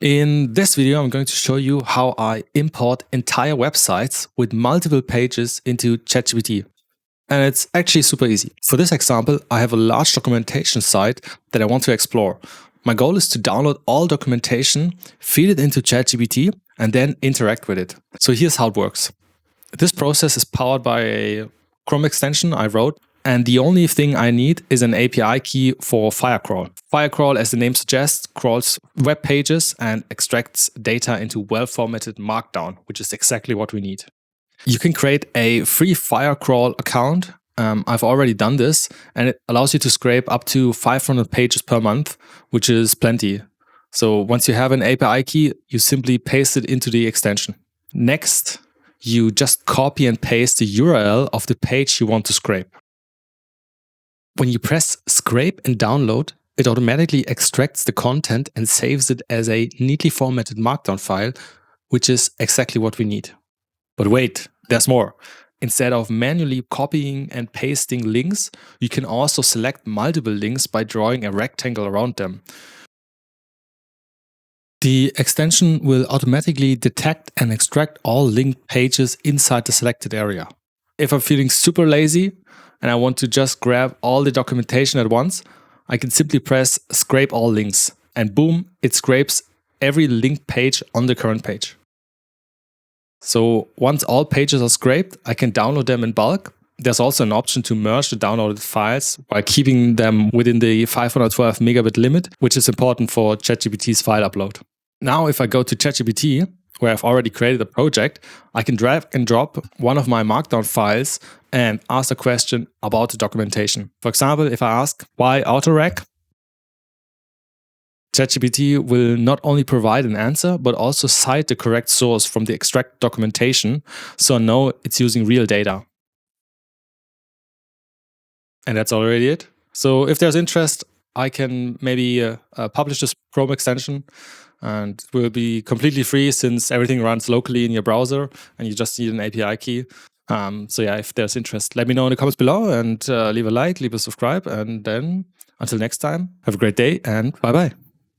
In this video, I'm going to show you how I import entire websites with multiple pages into ChatGPT. And it's actually super easy. For this example, I have a large documentation site that I want to explore. My goal is to download all documentation, feed it into ChatGPT, and then interact with it. So here's how it works. This process is powered by a Chrome extension I wrote, and the only thing I need is an API key for Firecrawl. Firecrawl, as the name suggests, crawls web pages and extracts data into well-formatted Markdown, which is exactly what we need. You can create a free Firecrawl account. I've already done this, and it allows you to scrape up to 500 pages per month, which is plenty. So once you have an API key, you simply paste it into the extension. Next, you just copy and paste the URL of the page you want to scrape. When you press Scrape and Download, it automatically extracts the content and saves it as a neatly formatted Markdown file, which is exactly what we need. But wait, there's more. Instead of manually copying and pasting links, you can also select multiple links by drawing a rectangle around them. The extension will automatically detect and extract all linked pages inside the selected area. If I'm feeling super lazy and I want to just grab all the documentation at once, I can simply press Scrape All Links, and boom, it scrapes every linked page on the current page. So once all pages are scraped, I can download them in bulk. There's also an option to merge the downloaded files while keeping them within the 512 megabit limit, which is important for ChatGPT's file upload. Now, if I go to ChatGPT, where I've already created a project, I can drag and drop one of my Markdown files and ask a question about the documentation. For example, if I ask, why autorec? ChatGPT will not only provide an answer, but also cite the correct source from the extract documentation, so I know it's using real data. And that's already it. So if there's interest, I can maybe publish this Chrome extension, and it will be completely free since everything runs locally in your browser and you just need an API key. So yeah, if there's interest, let me know in the comments below, and leave a like, leave a subscribe, and then until next time, have a great day and bye-bye.